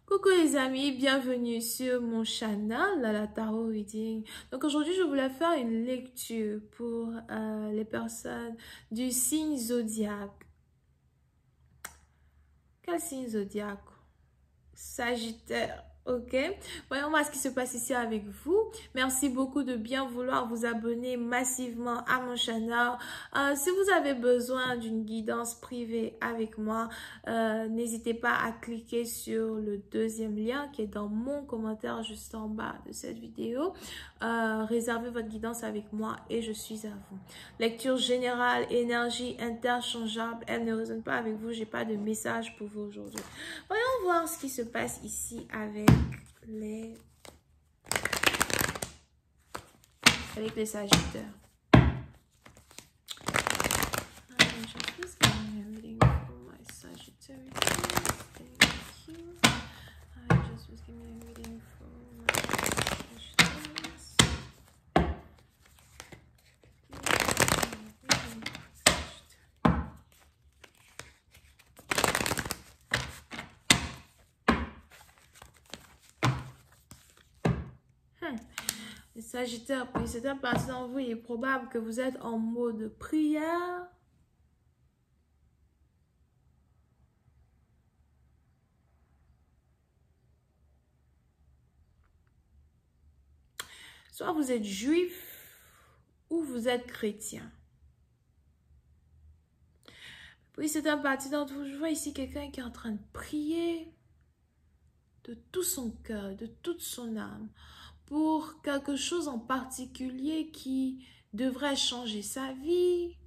Coucou les amis, bienvenue sur mon channel, la Tarot Reading. Donc aujourd'hui, je voulais faire une lecture pour les personnes du signe zodiaque. Quel signe zodiaque? Sagittaire. Ok, voyons voir ce qui se passe ici avec vous. Merci beaucoup de bien vouloir vous abonner massivement à mon channel. Si vous avez besoin d'une guidance privée avec moi, n'hésitez pas à cliquer sur le deuxième lien qui est dans mon commentaire juste en bas de cette vidéo. Réservez votre guidance avec moi et je suis à vous. Lecture générale, énergie interchangeable. Elle ne résonne pas avec vous, j'ai pas de message pour vous aujourd'hui. Voyons voir ce qui se passe ici avec les Sagittaires. Just getting a reading for my Sagittarius. Thank you. I just was giving a reading for my Sagittarius. Les Sagittaires, pour certaines personnes d'entre vous, il est probable que vous êtes en mode prière. Soit vous êtes juif ou vous êtes chrétien. Puis c'est un parti d'entre vous. Je vois ici quelqu'un qui est en train de prier de tout son cœur, de toute son âme, pour quelque chose en particulier qui devrait changer sa vie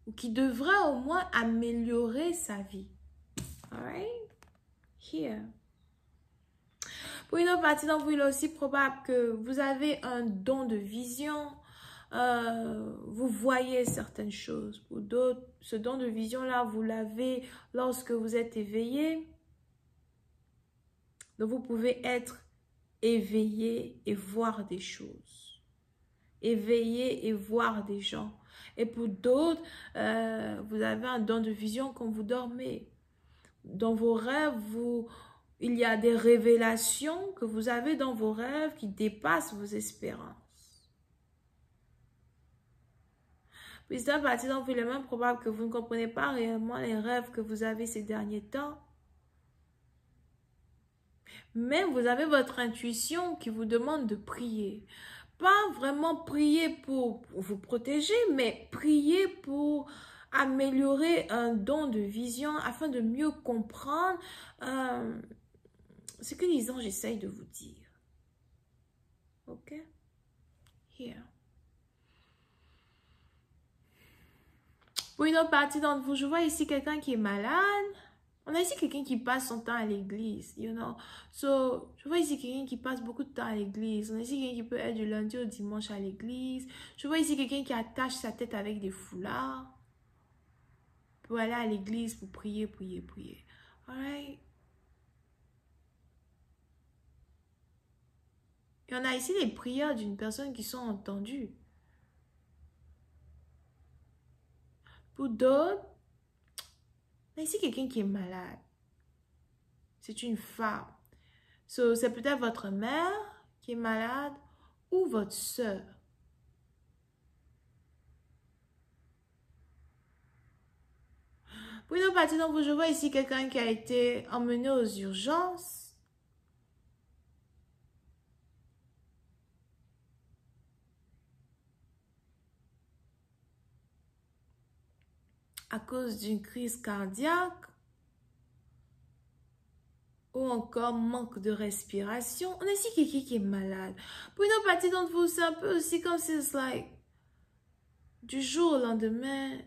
ou qui devrait au moins améliorer sa vie. Alright? Here. Pour une autre partie d'entre vous, il est aussi probable que vous avez un don de vision. Vous voyez certaines choses. Pour d'autres, ce don de vision-là, vous l'avez lorsque vous êtes éveillé. Donc, vous pouvez être éveillé et voir des choses. Éveillé et voir des gens. Et pour d'autres, vous avez un don de vision quand vous dormez. Dans vos rêves, il y a des révélations que vous avez dans vos rêves qui dépassent vos espérances. Puis c'est un parti dont il est même probable que vous ne comprenez pas réellement les rêves que vous avez ces derniers temps. Mais vous avez votre intuition qui vous demande de prier. Pas vraiment prier pour vous protéger, mais prier pour améliorer un don de vision afin de mieux comprendre ce que les anges essayent de vous dire. Ok? Here. Pour une autre partie d'entre vous, je vois ici quelqu'un qui est malade. On a ici quelqu'un qui passe son temps à l'église, you know. So, je vois ici quelqu'un qui passe beaucoup de temps à l'église. On a ici quelqu'un qui peut être du lundi au dimanche à l'église. Je vois ici quelqu'un qui attache sa tête avec des foulards pour aller à l'église pour prier, prier, prier. Alright? Et on a ici les prières d'une personne qui sont entendues. Pour d'autres, on a ici quelqu'un qui est malade. C'est une femme. So, c'est peut-être votre mère qui est malade ou votre soeur. Pour une autre partie d'entre vous, je vois ici quelqu'un qui a été emmené aux urgences. À cause d'une crise cardiaque. Ou encore manque de respiration. On a ici quelqu'un qui est malade. Pour une autre partie d'entre vous, c'est un peu aussi comme si c'est like du jour au lendemain,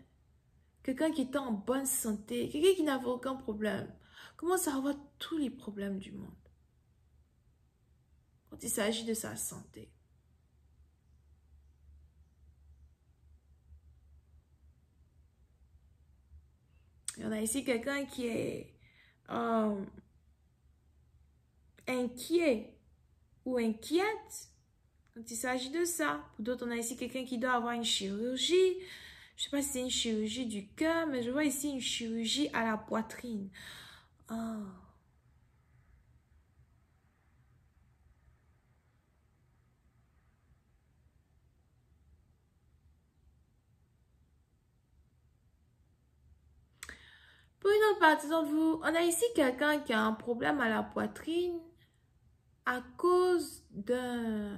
quelqu'un qui était en bonne santé, quelqu'un qui n'avait aucun problème, commence à avoir tous les problèmes du monde quand il s'agit de sa santé. Et on a ici quelqu'un qui est inquiet ou inquiète quand il s'agit de ça. Pour d'autres, on a ici quelqu'un qui doit avoir une chirurgie. Je ne sais pas si c'est une chirurgie du cœur, mais je vois ici une chirurgie à la poitrine. Oh. Pour une autre partie d'entre vous, on a ici quelqu'un qui a un problème à la poitrine à cause d'un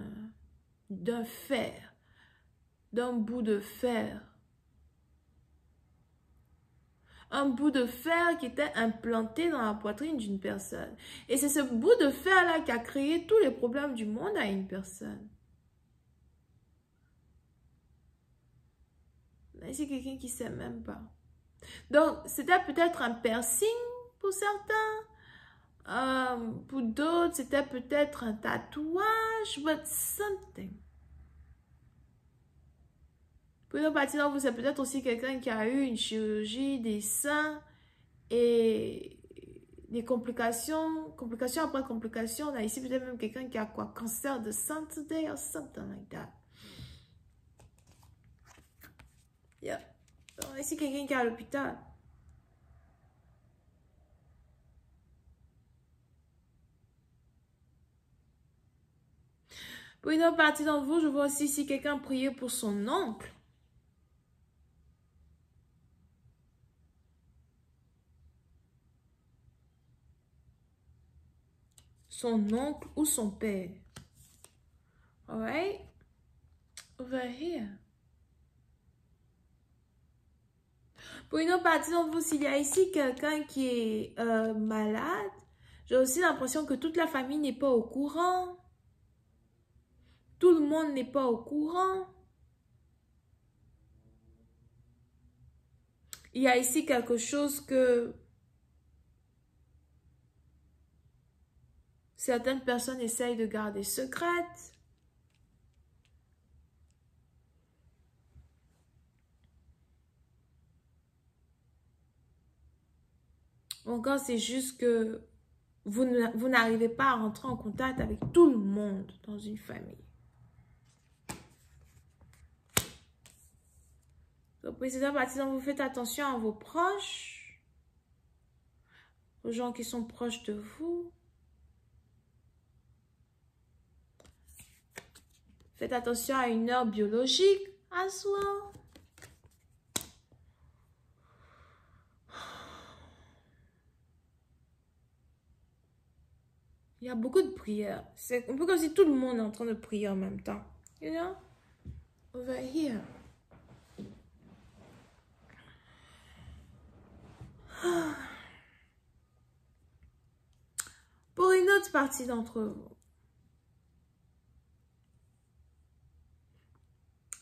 fer, d'un bout de fer. Un bout de fer qui était implanté dans la poitrine d'une personne. Et c'est ce bout de fer-là qui a créé tous les problèmes du monde à une personne. Mais c'est quelqu'un qui ne sait même pas. Donc, c'était peut-être un piercing pour certains. Pour d'autres, c'était peut-être un tatouage, but something. Pour une partie d'entre vous, c'est peut-être aussi quelqu'un qui a eu une chirurgie des seins et des complications après complications. On a ici peut-être même quelqu'un qui a quoi? Cancer de sein today or something like that. Yeah. On a ici quelqu'un qui est à l'hôpital. Pour une autre partie d'entre vous, je vois aussi si quelqu'un priait pour son oncle. Son oncle ou son père. Alright? Over here. Pour une autre partie d'entre vous, s'il y a ici quelqu'un qui est malade, j'ai aussi l'impression que toute la famille n'est pas au courant. Tout le monde n'est pas au courant. Il y a ici quelque chose que certaines personnes essayent de garder secrète. Encore, c'est juste que vous n'arrivez pas à rentrer en contact avec tout le monde dans une famille. Donc, pour cette partie, vous faites attention à vos proches, aux gens qui sont proches de vous. Faites attention à une heure biologique as well. Il y a beaucoup de prières. C'est un peu comme si tout le monde est en train de prier en même temps. You know? Over here. Pour une autre partie d'entre vous.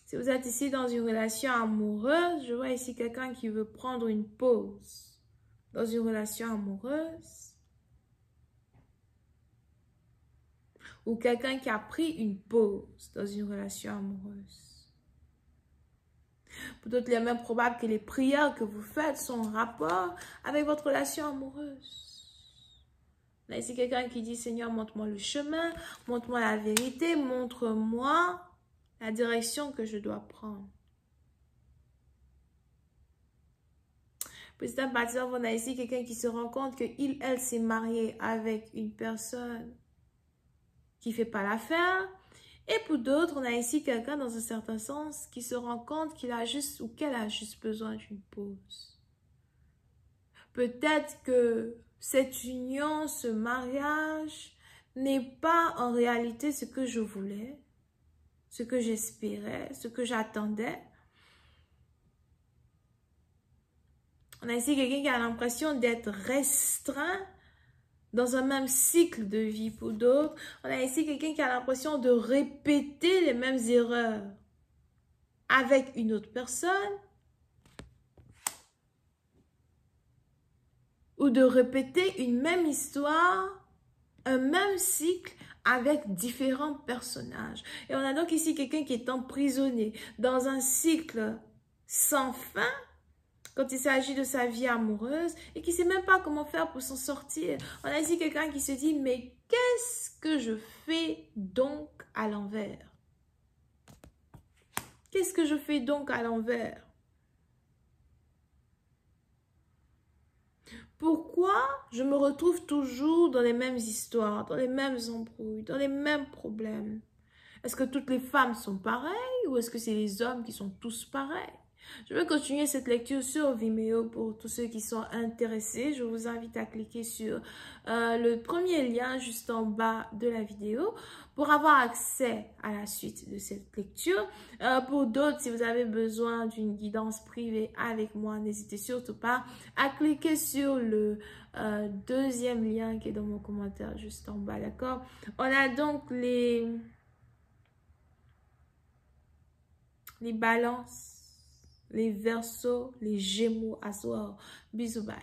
Si vous êtes ici dans une relation amoureuse, je vois ici quelqu'un qui veut prendre une pause dans une relation amoureuse. Ou quelqu'un qui a pris une pause dans une relation amoureuse. Pour d'autres, il est même probable que les prières que vous faites sont en rapport avec votre relation amoureuse. Là, ici, quelqu'un qui dit, Seigneur, montre-moi le chemin, montre-moi la vérité, montre-moi la direction que je dois prendre. Petit à petit, on a ici quelqu'un qui se rend compte qu'il, elle, s'est mariée avec une personne qui ne fait pas l'affaire. Et pour d'autres, on a ici quelqu'un, dans un certain sens, qui se rend compte qu'il a juste ou qu'elle a juste besoin d'une pause. Peut-être que cette union, ce mariage, n'est pas en réalité ce que je voulais, ce que j'espérais, ce que j'attendais. On a ici quelqu'un qui a l'impression d'être restreint dans un même cycle de vie. Pour d'autres, on a ici quelqu'un qui a l'impression de répéter les mêmes erreurs avec une autre personne ou de répéter une même histoire, un même cycle avec différents personnages. Et on a donc ici quelqu'un qui est emprisonné dans un cycle sans fin quand il s'agit de sa vie amoureuse et qui ne sait même pas comment faire pour s'en sortir. On a ici quelqu'un qui se dit, mais qu'est-ce que je fais donc à l'envers? Qu'est-ce que je fais donc à l'envers? Pourquoi je me retrouve toujours dans les mêmes histoires, dans les mêmes embrouilles, dans les mêmes problèmes? Est-ce que toutes les femmes sont pareilles ou est-ce que c'est les hommes qui sont tous pareils? Je vais continuer cette lecture sur Vimeo pour tous ceux qui sont intéressés. Je vous invite à cliquer sur le premier lien juste en bas de la vidéo pour avoir accès à la suite de cette lecture. Pour d'autres, si vous avez besoin d'une guidance privée avec moi, n'hésitez surtout pas à cliquer sur le deuxième lien qui est dans mon commentaire juste en bas, d'accord? On a donc les balances, les verseaux, les gémeaux à soir. Bisous, bye.